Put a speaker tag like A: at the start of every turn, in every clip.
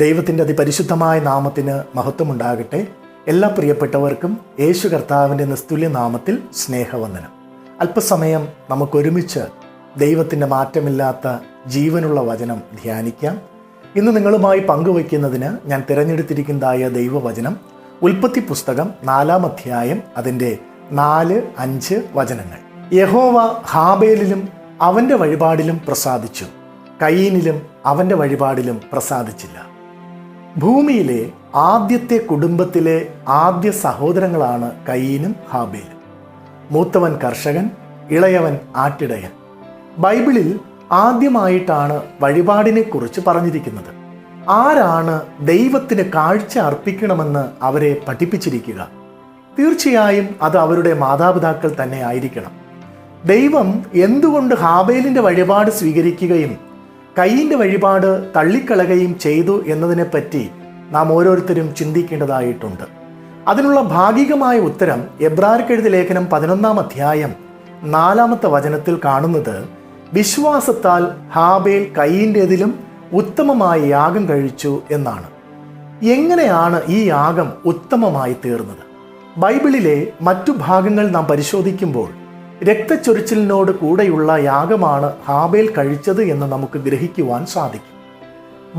A: ദൈവത്തിൻ്റെ അതിപരിശുദ്ധമായ നാമത്തിന് മഹത്വമുണ്ടാകട്ടെ. എല്ലാ പ്രിയപ്പെട്ടവർക്കും യേശു കർത്താവിൻ്റെ നിസ്തുല്യ നാമത്തിൽ സ്നേഹവന്ദനം. അല്പസമയം നമുക്കൊരുമിച്ച് ദൈവത്തിൻ്റെ മാറ്റമില്ലാത്ത ജീവനുള്ള വചനം ധ്യാനിക്കാം. ഇന്ന് നിങ്ങളുമായി പങ്കുവയ്ക്കുന്നതിന് ഞാൻ തിരഞ്ഞെടുത്തിരിക്കുന്നതായ ദൈവവചനം ഉൽപ്പത്തി പുസ്തകം 4-ാം അധ്യായം അതിൻ്റെ 4-5 വചനങ്ങൾ. യഹോവ ഹാബേലിലും അവൻ്റെ വഴിപാടിലും പ്രസാദിച്ചു, കയീനിലും അവൻ്റെ വഴിപാടിലും പ്രസാദിച്ചില്ല. ഭൂമിയിലെ ആദ്യത്തെ കുടുംബത്തിലെ ആദ്യ സഹോദരങ്ങളാണ് കയീനും ഹാബേലും. മൂത്തവൻ കർഷകൻ, ഇളയവൻ ആട്ടിടയൻ. ബൈബിളിൽ ആദ്യമായിട്ടാണ് വഴിപാടിനെക്കുറിച്ച് പറഞ്ഞിരിക്കുന്നത്. ആരാണ് ദൈവത്തിന് കാഴ്ച അർപ്പിക്കണമെന്ന് അവരെ പഠിപ്പിച്ചിരിക്കുക? തീർച്ചയായും അത് അവരുടെ മാതാപിതാക്കൾ തന്നെ ആയിരിക്കണം. ദൈവം എന്തുകൊണ്ട് ഹാബേലിൻ്റെ വഴിപാട് സ്വീകരിക്കുകയും കയീൻ്റെ വഴിപാട് തള്ളിക്കളയുകയും ചെയ്തു എന്നതിനെപ്പറ്റി നാം ഓരോരുത്തരും ചിന്തിക്കേണ്ടതായിട്ടുണ്ട്. അതിനുള്ള ഭാഗികമായ ഉത്തരം എബ്രായർക്കെഴുതിയ ലേഖനം 11-ാം അധ്യായം 4-ാമത്തെ വചനത്തിൽ കാണുന്നത്, വിശ്വാസത്താൽ ഹാബേൽ കയീൻ്റെതിലും ഉത്തമമായ യാഗം കഴിച്ചു എന്നാണ്. എങ്ങനെയാണ് ഈ യാഗം ഉത്തമമായി തീർന്നത്? ബൈബിളിലെ മറ്റു ഭാഗങ്ങൾ നാം പരിശോധിക്കുമ്പോൾ രക്തച്ചൊരിച്ചിലിനോട് കൂടെയുള്ള യാഗമാണ് ഹാബേൽ കഴിച്ചത് എന്ന് നമുക്ക് ഗ്രഹിക്കുവാൻ സാധിക്കും.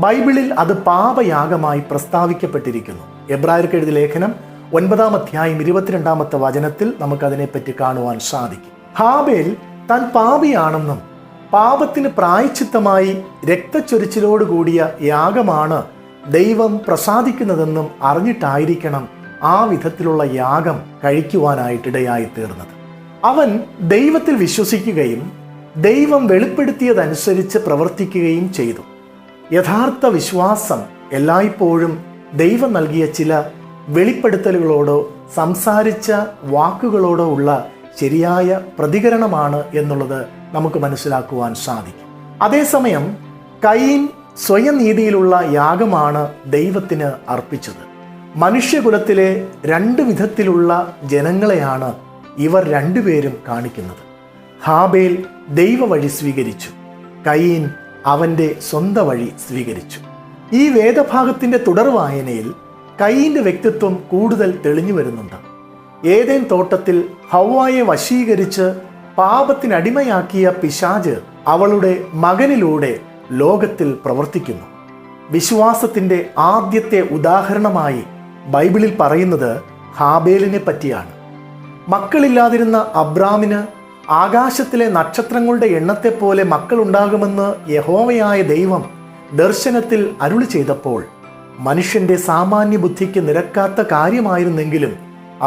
A: ബൈബിളിൽ അത് പാപയാഗമായി പ്രസ്താവിക്കപ്പെട്ടിരിക്കുന്നു. എബ്രായർക്കെഴുതിയ ലേഖനം 9-ാം അധ്യായം 22-ാമത്തെ വചനത്തിൽ നമുക്കതിനെപ്പറ്റി കാണുവാൻ സാധിക്കും. ഹാബേൽ താൻ പാപിയാണെന്നും പാപത്തിന് പ്രായശ്ചിത്തമായി രക്തച്ചൊരിച്ചിലോടുകൂടിയ യാഗമാണ് ദൈവം പ്രസാദിക്കുന്നതെന്നും അറിഞ്ഞിട്ടായിരിക്കണം ആ വിധത്തിലുള്ള യാഗം കഴിക്കുവാനായിട്ടിടയായി തീർന്നത്. അവൻ ദൈവത്തിൽ വിശ്വസിക്കുകയും ദൈവം വെളിപ്പെടുത്തിയതനുസരിച്ച് പ്രവർത്തിക്കുകയും ചെയ്തു. യഥാർത്ഥ വിശ്വാസം എല്ലായ്പ്പോഴും ദൈവം നൽകിയ ചില വെളിപ്പെടുത്തലുകളോടോ സംസാരിച്ച വാക്കുകളോടോ ഉള്ള ശരിയായ പ്രതികരണമാണ് എന്നുള്ളത് നമുക്ക് മനസ്സിലാക്കുവാൻ സാധിക്കും. അതേസമയം കയീൻ സ്വയം നീതിയിലുള്ള യാഗമാണ് ദൈവത്തിന് അർപ്പിച്ചത്. മനുഷ്യകുലത്തിലെ 2 വിധത്തിലുള്ള ജനങ്ങളെയാണ് ഇവർ രണ്ടുപേരും കാണിക്കുന്നത്. ഹാബേൽ ദൈവ വഴി സ്വീകരിച്ചു, കയീൻ അവൻ്റെ സ്വന്തം വഴി സ്വീകരിച്ചു. ഈ വേദഭാഗത്തിൻ്റെ തുടർ വായനയിൽ കയീൻ്റെ വ്യക്തിത്വം കൂടുതൽ തെളിഞ്ഞു വരുന്നുണ്ട്. ഏദേൻ തോട്ടത്തിൽ ഹവ്വായെ വശീകരിച്ച് പാപത്തിനടിമയാക്കിയ പിശാച് അവളുടെ മകനിലൂടെ ലോകത്തിൽ പ്രവർത്തിക്കുന്നു. വിശ്വാസത്തിൻ്റെ ആദ്യത്തെ ഉദാഹരണമായി ബൈബിളിൽ പറയുന്നത് ഹാബേലിനെ പറ്റിയാണ്. മക്കളില്ലാതിരുന്ന അബ്രാമിന് ആകാശത്തിലെ നക്ഷത്രങ്ങളുടെ എണ്ണത്തെപ്പോലെ മക്കളുണ്ടാകുമെന്ന് യഹോവയായ ദൈവം ദർശനത്തിൽ അരുളി ചെയ്തപ്പോൾ മനുഷ്യന്റെ സാമാന്യ ബുദ്ധിക്ക് നിരക്കാത്ത കാര്യമായിരുന്നെങ്കിലും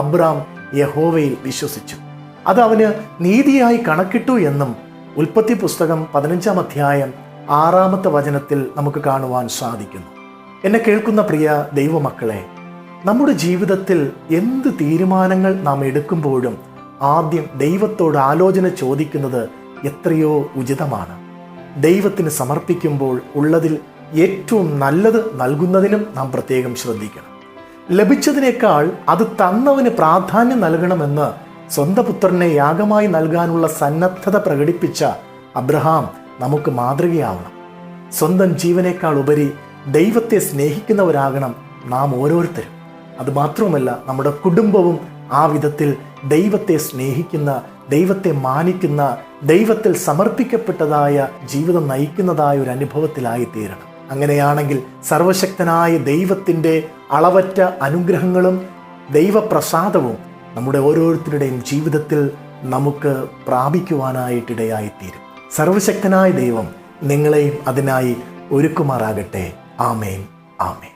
A: അബ്രാം യഹോവയിൽ വിശ്വസിച്ചു. അത് അവന് നീതിയായി കണക്കിട്ടു എന്നും ഉൽപ്പത്തി പുസ്തകം 15-ാം അധ്യായം 6-ാമത്തെ വചനത്തിൽ നമുക്ക് കാണുവാൻ സാധിക്കുന്നു. എന്നെ കേൾക്കുന്ന പ്രിയ ദൈവമക്കളെ, നമ്മുടെ ജീവിതത്തിൽ എന്ത് തീരുമാനങ്ങൾ നാം എടുക്കുമ്പോഴും ആദ്യം ദൈവത്തോട് ആലോചന ചോദിക്കുന്നത് എത്രയോ ഉചിതമാണ്. ദൈവത്തിന് സമർപ്പിക്കുമ്പോൾ ഉള്ളതിൽ ഏറ്റവും നല്ലത് നൽകുന്നതിനും നാം പ്രത്യേകം ശ്രദ്ധിക്കണം. ലഭിച്ചതിനേക്കാൾ അത് തന്നവന് പ്രാധാന്യം നൽകണമെന്ന് സ്വന്തം പുത്രനെ യാഗമായി നൽകാനുള്ള സന്നദ്ധത പ്രകടിപ്പിച്ച അബ്രഹാം നമുക്ക് മാതൃകയാവണം. സ്വന്തം ജീവനേക്കാൾ ഉപരി ദൈവത്തെ സ്നേഹിക്കുന്നവരാകണം നാം ഓരോരുത്തരും. അതുമാത്രമല്ല, നമ്മുടെ കുടുംബവും ആ വിധത്തിൽ ദൈവത്തെ സ്നേഹിക്കുന്ന, ദൈവത്തെ മാനിക്കുന്ന, ദൈവത്തിൽ സമർപ്പിക്കപ്പെട്ടതായ ജീവിതം നയിക്കുന്നതായ ഒരു അനുഭവത്തിലായി തീരണം. അങ്ങനെയാണെങ്കിൽ സർവശക്തനായ ദൈവത്തിൻ്റെ അളവറ്റ അനുഗ്രഹങ്ങളും ദൈവപ്രസാദവും നമ്മുടെ ഓരോരുത്തരുടെയും ജീവിതത്തിൽ നമുക്ക് പ്രാപിക്കുവാനായിട്ടിടയായിത്തീരും. സർവശക്തനായ ദൈവം നിങ്ങളെയും അതിനായി ഒരുക്കുമാറാകട്ടെ. ആമേൻ, ആമേൻ.